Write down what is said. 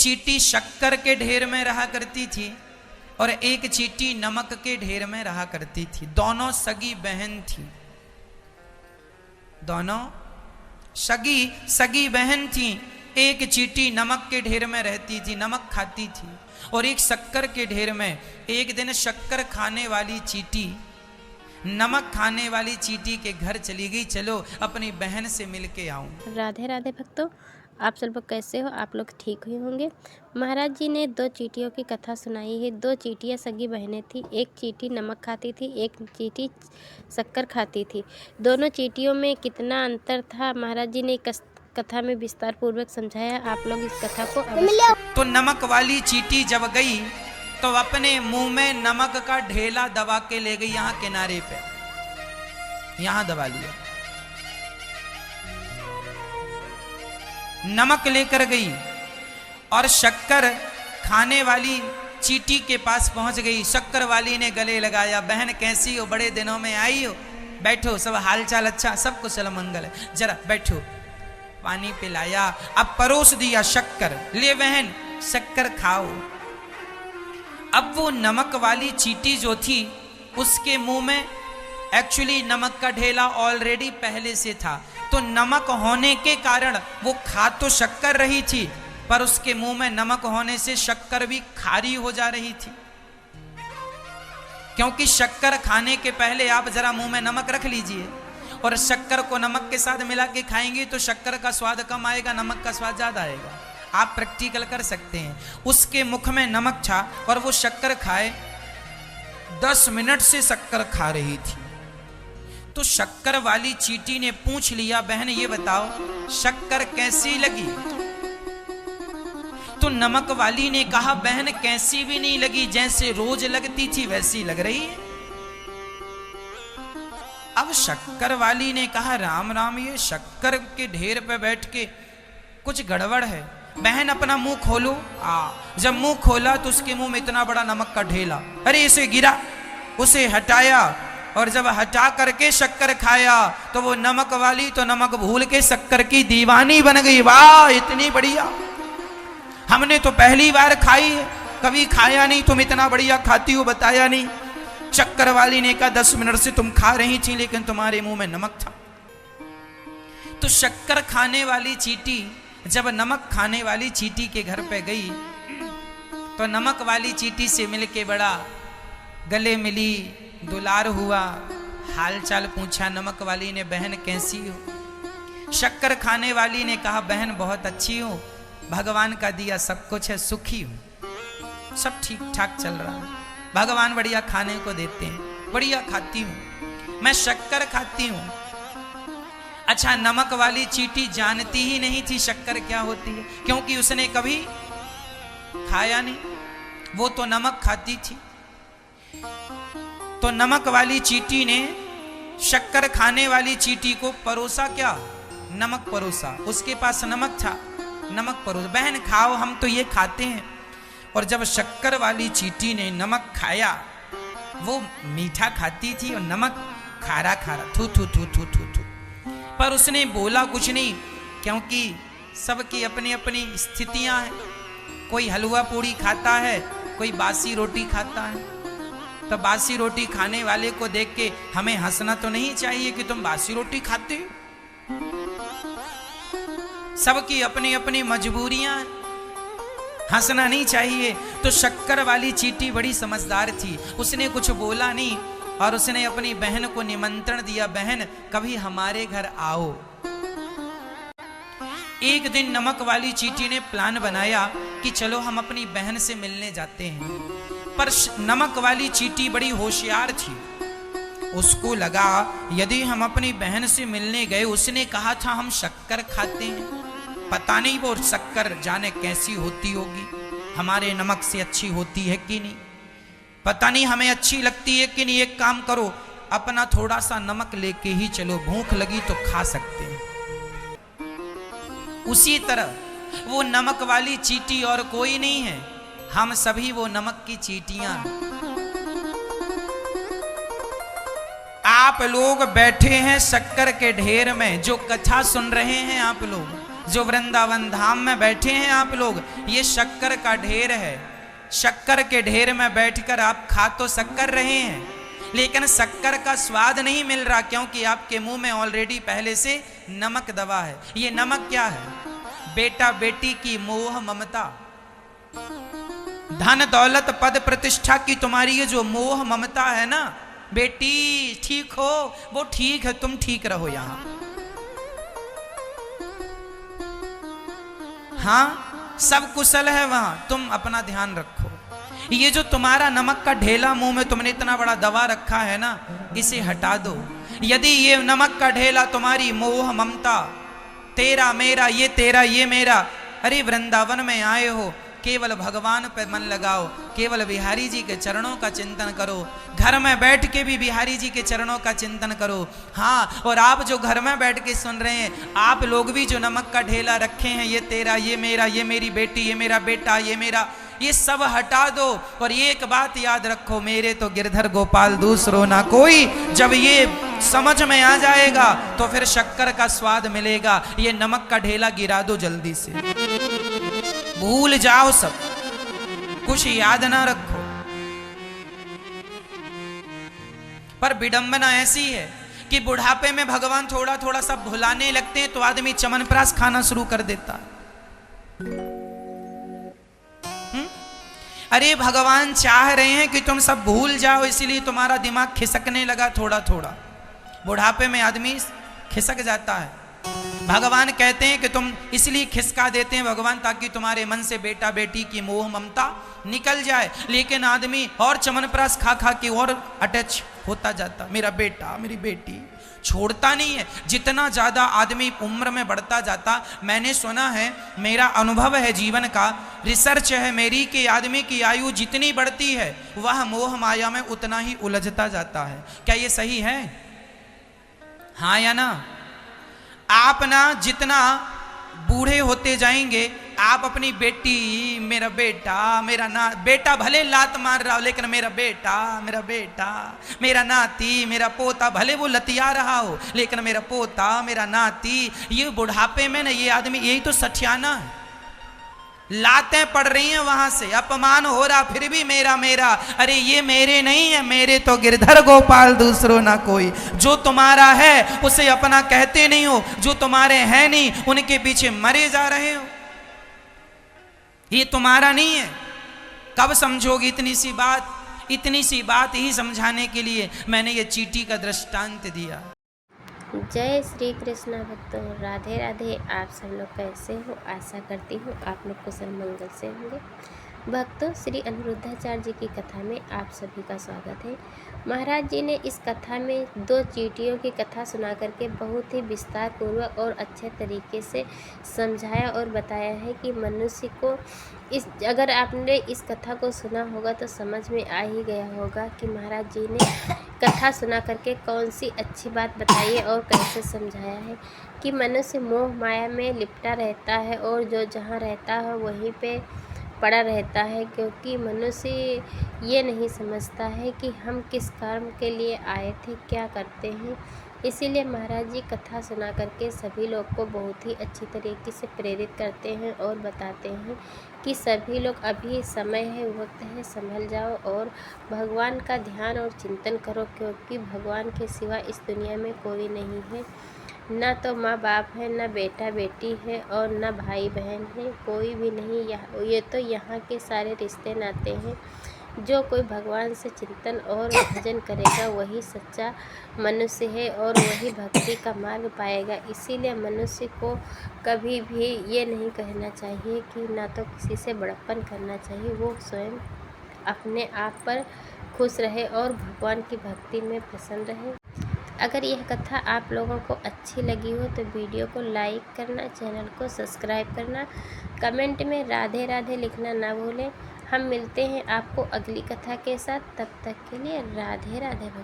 चींटी शक्कर के ढेर में रहा करती थी और एक चींटी नमक के ढेर में रहा करती थी। दोनों सगी बहन थी, दोनों सगी बहन थी। एक चींटी नमक के ढेर में रहती थी, नमक खाती थी, और एक शक्कर के ढेर में। एक दिन शक्कर खाने वाली चींटी नमक खाने वाली चींटी के घर चली गई, चलो अपनी बहन से मिल के आऊं। राधे राधे भक्तों, आप सब लोग कैसे हो? आप लोग ठीक हुए होंगे। महाराज जी ने दो चींटियों की कथा सुनाई है। दो चींटियां सगी बहनें थी। एक चींटी नमक खाती थी, एक चींटी शक्कर खाती थी। दोनों चींटियों में कितना अंतर था महाराज जी ने कथा में विस्तार पूर्वक समझाया। आप लोग इस कथा को तो नमक वाली चींटी जब गई तो अपने मुंह में नमक का ढेला दबा के ले गई, यहां किनारे पे, यहां दबा लिया, नमक लेकर गई। और शक्कर खाने वाली चींटी के पास पहुंच गई। शक्कर वाली ने गले लगाया, बहन कैसी हो, बड़े दिनों में आई हो, बैठो, सब हालचाल अच्छा, सब कुशल मंगल है, जरा बैठो। पानी पिलाया, अब परोस दिया शक्कर, ले बहन शक्कर खाओ। अब वो नमक वाली चींटी जो थी उसके मुंह में एक्चुअली नमक का ढेला ऑलरेडी पहले से था, तो नमक होने के कारण वो खा तो शक्कर रही थी, पर उसके मुंह में नमक होने से शक्कर भी खारी हो जा रही थी। क्योंकि शक्कर खाने के पहले आप जरा मुंह में नमक रख लीजिए, और शक्कर को नमक के साथ मिला के खाएंगे तो शक्कर का स्वाद कम आएगा, नमक का स्वाद ज्यादा आएगा। आप प्रैक्टिकल कर सकते हैं। उसके मुख में नमक था और वो शक्कर खाए, 10 मिनट से शक्कर खा रही थी। तो शक्कर वाली चींटी ने पूछ लिया, बहन ये बताओ शक्कर कैसी लगी? तो नमक वाली ने कहा, बहन कैसी भी नहीं लगी, जैसे रोज लगती थी वैसी लग रही है। अब शक्कर वाली ने कहा, राम राम, ये शक्कर के ढेर पे बैठ के कुछ गड़बड़ है, बहन अपना मुंह खोलो। जब मुंह खोला तो उसके मुंह में इतना बड़ा नमक का ढेला, अरे इसे गिरा, उसे हटाया, और जब हटा करके शक्कर खाया तो वो नमक वाली तो नमक भूल के शक्कर की दीवानी बन गई। वाह इतनी बढ़िया, हमने तो पहली बार खाई है, कभी खाया नहीं, तुम इतना बढ़िया खाती हो बताया नहीं। शक्कर वाली ने कहा, 10 मिनट से तुम खा रही थी लेकिन तुम्हारे मुंह में नमक था। तो शक्कर खाने वाली चींटी जब नमक खाने वाली चींटी के घर पे गई तो नमक वाली चींटी से मिलके बड़ा गले मिली, दुलार हुआ, हालचाल पूछा। नमक वाली ने, बहन कैसी हो? शक्कर खाने वाली ने कहा, बहन बहुत अच्छी हूं, भगवान का दिया सब कुछ है, सुखी हूं, सब ठीक ठाक चल रहा है, भगवान बढ़िया खाने को देते हैं, बढ़िया खाती हूं, मैं शक्कर खाती हूं। अच्छा, नमक वाली चींटी जानती ही नहीं थी शक्कर क्या होती है, क्योंकि उसने कभी खाया नहीं, वो तो नमक खाती थी। तो नमक वाली चींटी ने शक्कर खाने वाली चींटी को परोसा, क्या नमक परोसा, उसके पास नमक था, नमक परोसा, बहन खाओ, हम तो ये खाते हैं। और जब शक्कर वाली चींटी ने नमक खाया, वो मीठा खाती थी और नमक खारा खारा, थू थू थू थू थू थू, पर उसने बोला कुछ नहीं, क्योंकि सबकी अपनी अपनी स्थितियां हैं। कोई हलवा पूड़ी खाता है, कोई बासी रोटी खाता है। तो बासी रोटी खाने वाले को देख के हमें हंसना तो नहीं चाहिए कि तुम बासी रोटी खाते हो। सबकी अपनी अपनी मजबूरियां हैं, हंसना नहीं चाहिए। तो शक्कर वाली चींटी बड़ी समझदार थी, उसने कुछ बोला नहीं और उसने अपनी बहन को निमंत्रण दिया, बहन कभी हमारे घर आओ। एक दिन नमक वाली चींटी ने प्लान बनाया कि चलो हम अपनी बहन से मिलने जाते हैं, पर नमक वाली चींटी बड़ी होशियार थी। उसको लगा यदि हम अपनी बहन से मिलने गए, उसने कहा था हम शक्कर खाते हैं, पता नहीं वो शक्कर जाने कैसी होती होगी, हमारे नमक से अच्छी होती है कि नहीं, पता नहीं हमें अच्छी लगती है कि नहीं। एक काम करो, अपना थोड़ा सा नमक लेके ही चलो, भूख लगी तो खा सकते हैं। उसी तरह वो नमक वाली चींटी और कोई नहीं है, हम सभी वो नमक की चींटियां। आप लोग बैठे हैं शक्कर के ढेर में, जो कथा सुन रहे हैं आप लोग, जो वृंदावन धाम में बैठे हैं आप लोग, ये शक्कर का ढेर है। शक्कर के ढेर में बैठकर आप खा तो शक्कर रहे हैं, लेकिन शक्कर का स्वाद नहीं मिल रहा, क्योंकि आपके मुंह में ऑलरेडी पहले से नमक दबा है। ये नमक क्या है? बेटा बेटी की मोह ममता, धन दौलत पद प्रतिष्ठा की तुम्हारी ये जो मोह ममता है ना, बेटी ठीक हो, वो ठीक है, तुम ठीक रहो यहां। हाँ, सब कुशल है वहां, तुम अपना ध्यान रखो। ये जो तुम्हारा नमक का ढेला मुंह में तुमने इतना बड़ा दबा रखा है ना, इसे हटा दो। यदि ये नमक का ढेला तुम्हारी मोह ममता, तेरा मेरा, ये तेरा ये मेरा, अरे वृंदावन में आए हो, केवल भगवान पे मन लगाओ, केवल बिहारी जी के चरणों का चिंतन करो। घर में बैठ के भी बिहारी जी के चरणों का चिंतन करो। हाँ, और आप जो घर में बैठ के सुन रहे हैं, आप लोग भी जो नमक का ढेला रखे हैं, ये तेरा ये मेरा, ये मेरी बेटी, ये मेरा बेटा, ये मेरा, ये सब हटा दो। और ये एक बात याद रखो, मेरे तो गिरधर गोपाल दूसरो ना कोई। जब ये समझ में आ जाएगा तो फिर शक्कर का स्वाद मिलेगा। ये नमक का ढेला गिरा दो जल्दी से, भूल जाओ सब कुछ, याद ना रखो। पर विडंबना ऐसी है कि बुढ़ापे में भगवान थोड़ा थोड़ा सब भुलाने लगते हैं तो आदमी चमनप्राश खाना शुरू कर देता है। अरे भगवान चाह रहे हैं कि तुम सब भूल जाओ, इसीलिए तुम्हारा दिमाग खिसकने लगा थोड़ा थोड़ा। बुढ़ापे में आदमी खिसक जाता है। भगवान कहते हैं कि तुम इसलिए खिसका देते हैं भगवान, ताकि तुम्हारे मन से बेटा बेटी की मोह ममता निकल जाए। लेकिन आदमी और चमनप्राश खा खा के और अटैच होता जाता, मेरा बेटा मेरी बेटी, छोड़ता नहीं है। जितना ज़्यादा आदमी उम्र में बढ़ता जाता, मैंने सुना है, मेरा अनुभव है जीवन का, रिसर्च है मेरी, कि आदमी की आयु जितनी बढ़ती है वह मोह माया में उतना ही उलझता जाता है। क्या ये सही है? हाँ या ना? आप ना जितना बूढ़े होते जाएंगे, आप अपनी बेटी, मेरा बेटा, मेरा ना बेटा भले लात मार रहा हो, लेकिन मेरा बेटा मेरा बेटा, मेरा नाती, मेरा पोता, भले वो लतिया रहा हो, लेकिन मेरा पोता मेरा नाती, ये बुढ़ापे में ना ये आदमी, यही तो सठियाना है। लातें पड़ रही हैं वहां से, अपमान हो रहा, फिर भी मेरा मेरा। अरे ये मेरे नहीं है, मेरे तो गिरधर गोपाल दूसरो ना कोई। जो तुम्हारा है उसे अपना कहते नहीं हो, जो तुम्हारे हैं नहीं उनके पीछे मरे जा रहे हो। ये तुम्हारा नहीं है। कब समझोगे इतनी सी बात? इतनी सी बात ही समझाने के लिए मैंने ये चींटी का दृष्टांत दिया। जय श्री कृष्णा भक्तों, राधे राधे। आप सब लोग कैसे हो? आशा करती हूँ आप लोग कुशल मंगल से होंगे। भक्तों, श्री अनिरुद्धाचार्य जी की कथा में आप सभी का स्वागत है। महाराज जी ने इस कथा में 2 चींटियों की कथा सुना करके बहुत ही विस्तार पूर्वक और अच्छे तरीके से समझाया और बताया है कि मनुष्य को अगर आपने इस कथा को सुना होगा तो समझ में आ ही गया होगा कि महाराज जी ने कथा सुना करके कौन सी अच्छी बात बताई है और कैसे समझाया है कि मनुष्य मोह माया में लिपटा रहता है और जो जहाँ रहता है वहीं पे पड़ा रहता है, क्योंकि मनुष्य ये नहीं समझता है कि हम किस कर्म के लिए आए थे, क्या करते हैं। इसीलिए महाराज जी कथा सुना करके सभी लोग को बहुत ही अच्छी तरीके से प्रेरित करते हैं और बताते हैं कि सभी लोग अभी समय है, वक्त है, संभल जाओ और भगवान का ध्यान और चिंतन करो, क्योंकि भगवान के सिवा इस दुनिया में कोई नहीं है। ना तो माँ बाप है, ना बेटा बेटी है और ना भाई बहन है, कोई भी नहीं। ये तो यहाँ के सारे रिश्ते नाते हैं। जो कोई भगवान से चिंतन और भजन करेगा वही सच्चा मनुष्य है और वही भक्ति का मार्ग पाएगा। इसीलिए मनुष्य को कभी भी ये नहीं कहना चाहिए कि ना तो किसी से बड़प्पन करना चाहिए, वो स्वयं अपने आप पर खुश रहे और भगवान की भक्ति में प्रसन्न रहे। अगर यह कथा आप लोगों को अच्छी लगी हो तो वीडियो को लाइक करना, चैनल को सब्सक्राइब करना, कमेंट में राधे राधे लिखना ना भूलें। हम मिलते हैं आपको अगली कथा के साथ, तब तक के लिए राधे राधे भक्ति।